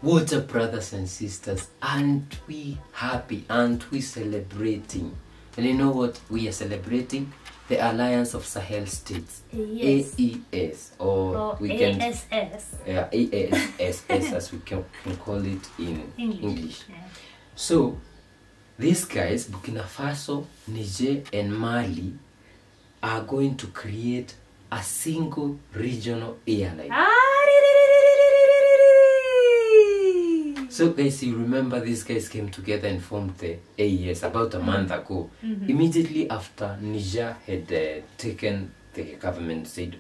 What's up, brothers and sisters? Aren't we happy? Aren't we celebrating? And you know what we are celebrating? The Alliance of Sahel States. Yes. AES, or we can ASS. Yeah, ASS as we can call it in English. Yeah. So these guys, Burkina Faso, Niger and Mali, are going to create a single regional airline. So guys, you remember these guys came together and formed the AES about a month ago. Immediately after Niger had taken the government, said,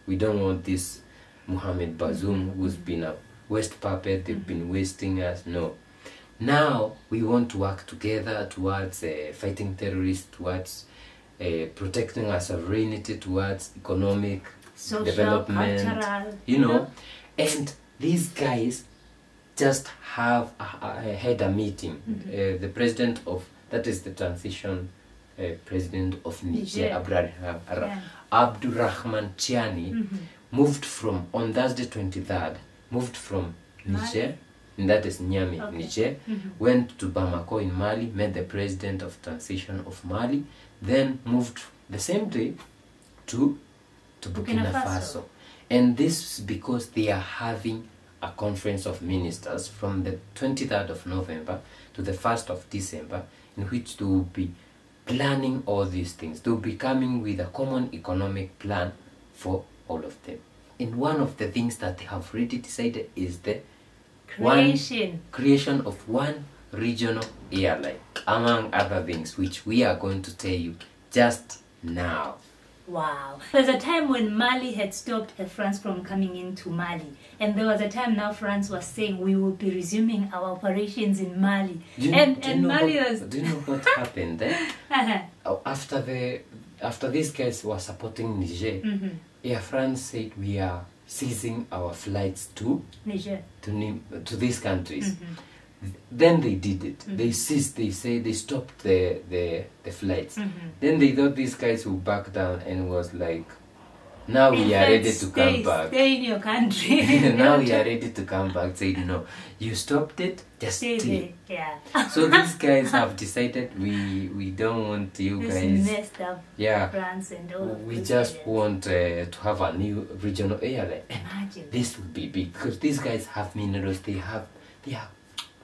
we don't want this Mohamed Bazoum who's been a West puppet, they've been wasting us. No. Now we want to work together towards fighting terrorists, towards protecting our sovereignty, towards economic Social, development, cultural, you know. And these guys just have had a meeting. The president of, that is the transition president of Niger, Abdurrahman Tiani, moved from, on Thursday 23rd, moved from Niger, and that is Niamey, Niger, went to Bamako in Mali, met the president of transition of Mali, then moved the same day to Burkina Faso. And this is because they are having a conference of ministers from the 23rd of November to the 1st of December, in which they will be planning all these things. They will be coming with a common economic plan for all of them. And one of the things that they have already decided is the creation of one regional airline, among other things, which we are going to tell you just now. Wow. There's a time when Mali had stopped France from coming into Mali. And there was a time now France was saying we will be resuming our operations in Mali. Do you know what happened then? After these guys were supporting Niger, Air France said we are ceasing our flights to Niger, to these countries. Then they did it. They ceased. They say they stopped the flights. Then they thought these guys would back down and was like, now we are ready to come back. Stay in your country. Now we are ready to come back. Said no, you stopped it. Just stay. Yeah. So these guys have decided we don't want you guys. Messed up. Yeah. France and all. We just want to have a new regional airline. Imagine. This would be big because these guys have minerals. They have.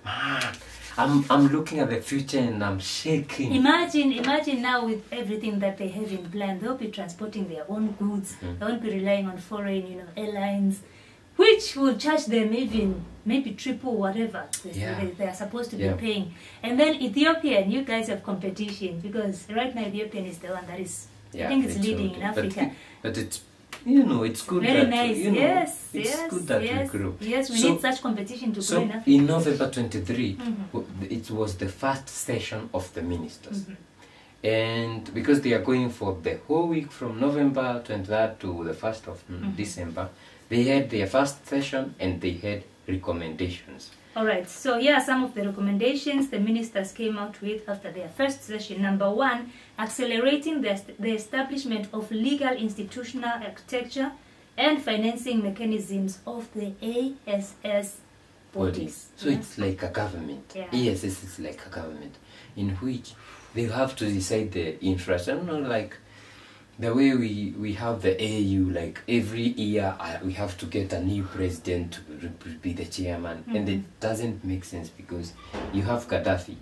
Man, I'm looking at the future and I'm shaking. Imagine now with everything that they have in plan, they'll be transporting their own goods. They won't be relying on foreign, airlines, which will charge them even maybe triple whatever they are supposed to be paying. And then Ethiopia, you guys have competition because right now Ethiopian is the one that is, I think it's leading in Africa. But it's, it's good. Very nice. It's good that we grow. Yes, we need such competition to grow in Africa. In November 23, it was the first session of the ministers. And because they are going for the whole week from November 23rd to the 1st of December, they had their first session and they had recommendations. Alright, so here are some of the recommendations the ministers came out with after their first session. Number 1, accelerating the establishment of legal institutional architecture and financing mechanisms of the ASS bodies. So it's like a government. ASS is like a government in which they have to decide the infrastructure, like the way we have the AU, like every year we have to get a new president to be the chairman, and it doesn't make sense because you have Gaddafi,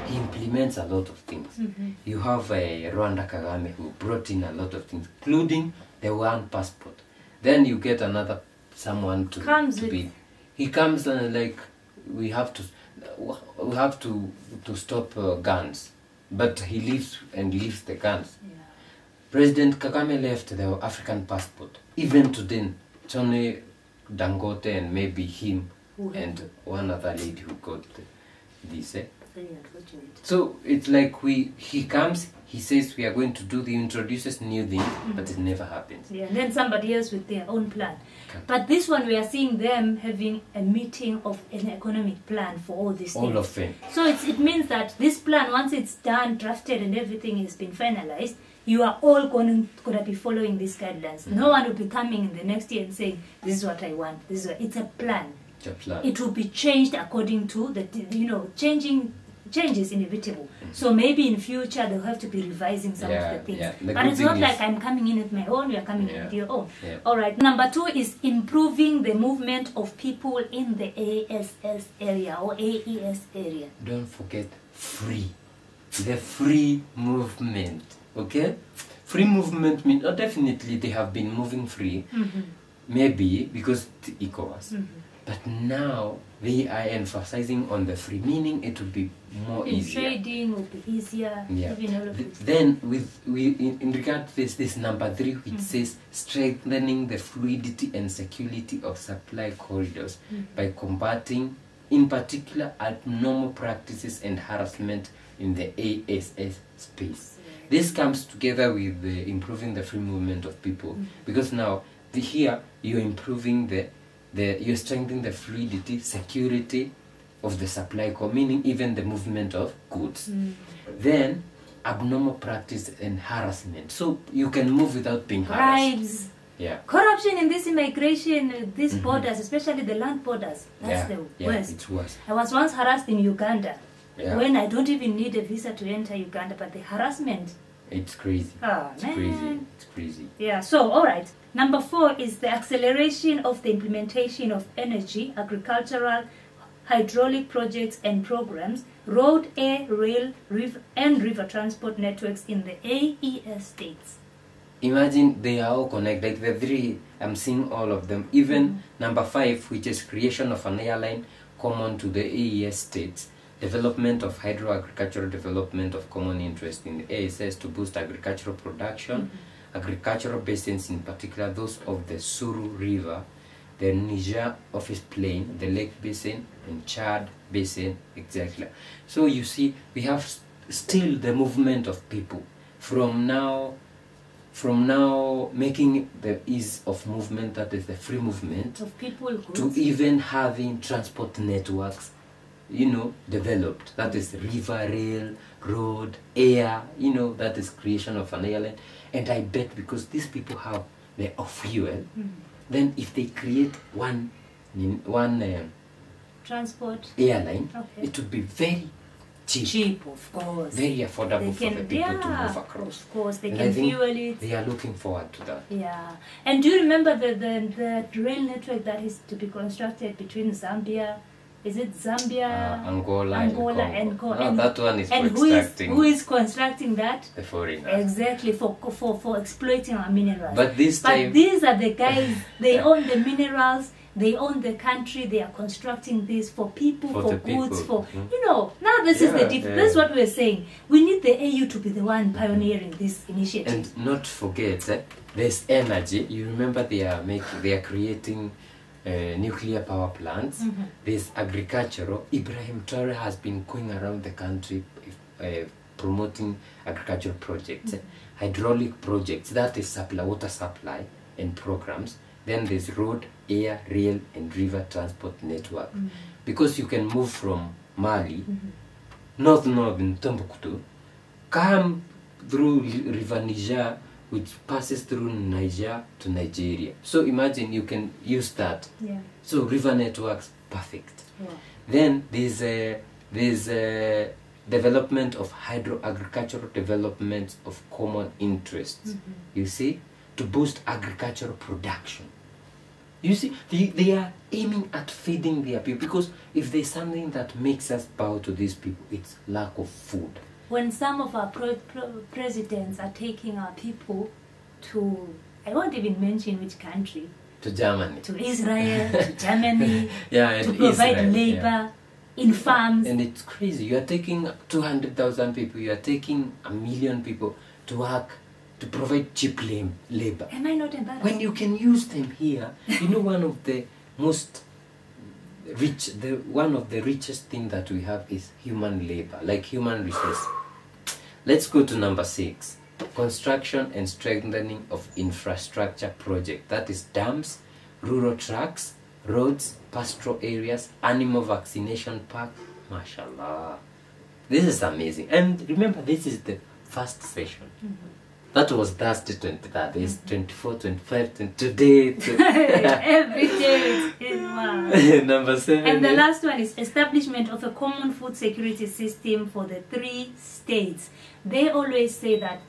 he implements a lot of things. You have Rwanda Kagame, who brought in a lot of things, including the one passport. Then you get another someone to be. He comes and like we have to stop guns, but he leaves the guns. President Kagame left the African passport. Even today, Tony Dangote and maybe him and one other lady who got this. So it's like he comes, he says we are going to do introduces new things, but it never happens. Yeah, and then somebody else with their own plan. But this one we are seeing them having a meeting of an economic plan for all these things. All of them. So it means that this plan, once it's done, drafted and everything has been finalized, you are all going to be following these guidelines. No one will be coming in the next year and saying, this is what I want. It's a plan. it will be changed according to the, change is inevitable. So maybe in future they'll have to be revising some of the things. But it's not like I'm coming in with my own, you're coming in with your own. All right. Number 2 is improving the movement of people in the ASS area or AES area. Don't forget free. The free movement. Okay? Free movement means, definitely they have been moving free. Maybe because the ECOWAS. But now they are emphasizing on the free, meaning it will be more easier. Trading will be easier. Even all of it. Then in regard to this number 3, which says strengthening the fluidity and security of supply corridors by combating, in particular, abnormal practices and harassment in the ASS space. This comes together with improving the free movement of people, because now here you're improving you're strengthening the fluidity, security of the supply core, meaning even the movement of goods. Then abnormal practice and harassment, so you can move without being harassed. Bribes, corruption in this immigration, these borders, especially the land borders. That's the worst. It's worse. I was once harassed in Uganda when I don't even need a visa to enter Uganda, but the harassment, it's crazy. It's crazy. Yeah, so all right. Number 4 is the acceleration of the implementation of energy, agricultural, hydraulic projects and programs, road, air, rail, and river transport networks in the AES states. Imagine they are all connected. The 3, I'm seeing all of them. Even number 5, which is creation of an airline common to the AES states, development of hydro-agricultural development of common interest in the ASS to boost agricultural production, agricultural basins, in particular those of the Suru River, the Niger Office Plain, the Lake Basin, and Chad Basin, exactly. So you see, we have still the movement of people. From now making the ease of movement, that is the free movement of people, to even having transport networks, developed. That is river, rail, road, air, that is creation of an airline. And I bet because these people have the fuel, then if they create one transport airline, it would be very cheap, of course, very affordable for the people to move across. Of course, they can fuel it. They are looking forward to that. Yeah. And do you remember the rail network that is to be constructed between Zambia? Is it Zambia, Angola and Congo? And that one is and for extracting. Who is constructing that? The foreigners. Exactly, for exploiting our minerals. But this time, but these are the guys. They own the minerals. They own the country. They are constructing this for people, for goods, people. Now this is the difference. That's what we're saying. We need the AU to be the one pioneering this initiative. And not forget that there's energy. You remember they are creating nuclear power plants. There's agricultural. Ibrahim Traore has been going around the country promoting agricultural projects, hydraulic projects, that is water supply and programs. Then there's road, air, rail and river transport network. Because you can move from Mali, north in Timbuktu, come through river Niger, which passes through Niger to Nigeria. So imagine you can use that. So river networks, perfect. Then there's a development of agricultural development of common interests. You see, to boost agricultural production. You see, they are aiming at feeding their people, because if there's something that makes us bow to these people, it's lack of food. When some of our presidents are taking our people to, I won't even mention which country, to Germany, to Israel, to Germany, to provide Israel, labor in farms. And it's crazy. You are taking 200,000 people, you are taking 1 million people to work, to provide cheap labor. Am I not embarrassed? When you can use them here, one of the most one of the richest thing that we have is human labor, like human resource. Let's go to number 6. Construction and strengthening of infrastructure project. That is dams, rural tracks, roads, pastoral areas, animal vaccination park. Mashallah. This is amazing. And remember, this is the first session. That was Thursday 23rd. It's 24, 25, and today. Every day is one. Number 7. And the last one is establishment of a common food security system for the 3 states. They always say that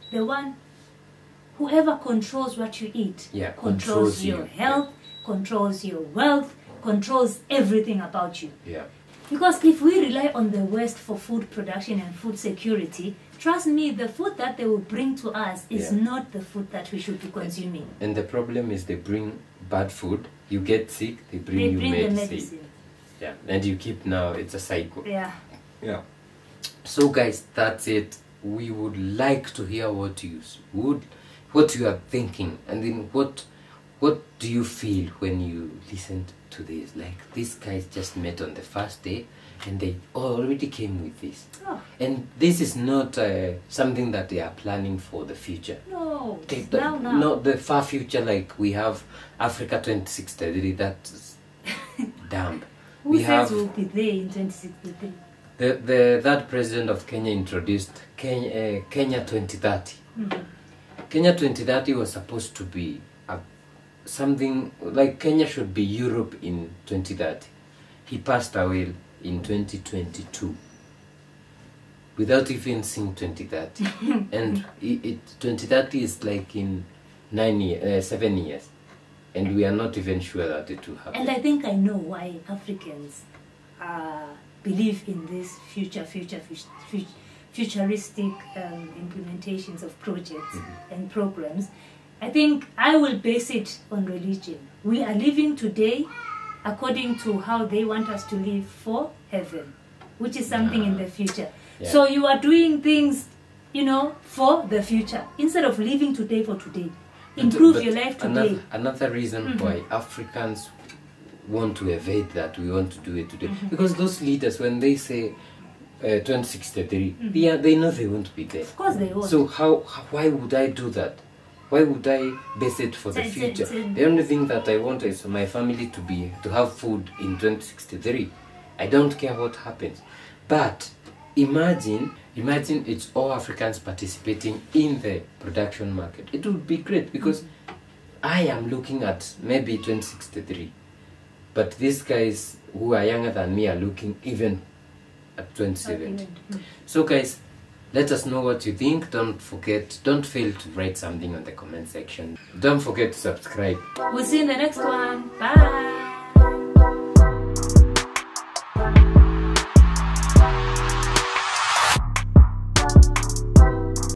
whoever controls what you eat, controls your health, controls your wealth, controls everything about you. Yeah. Because if we rely on the West for food production and food security, trust me, the food that they will bring to us is not the food that we should be consuming. And the problem is they bring bad food, you get sick, they bring you medicine. Yeah, and you keep now, it's a cycle. Yeah. Yeah. So guys, that's it. We would like to hear what you are thinking, and then what do you feel when you listened to this? Like, these guys just met on the first day and they already came with this. Oh. And this is not something that they are planning for the future. No, now. Not the far future, like we have Africa 2063, that's damn. Who says we'll be there in 2063? That president of Kenya introduced Kenya 2030. Kenya 2030 was supposed to be something like Kenya should be Europe in 2030. He passed away in 2022 without even seeing 2030. And 2030 is like in 7 years. And we are not even sure that it will happen. And I think I know why Africans believe in this futuristic implementations of projects and programs. I think I will base it on religion. We are living today according to how they want us to live for heaven, which is something in the future. Yeah. So you are doing things, for the future instead of living today for today. Improve your life today. Another reason why Africans want to evade that, we want to do it today, because those leaders, when they say 2063, they know they won't be there. Of course they won't. So why would I do that? Why would I base it for the future? The only thing that I want is my family to have food in 2063. I don't care what happens. But imagine it's all Africans participating in the production market. It would be great, because I am looking at maybe 2063. But these guys who are younger than me are looking even at 2070. So guys, let us know what you think. Don't fail to write something on the comment section. Don't forget to subscribe. We'll see you in the next one. Bye.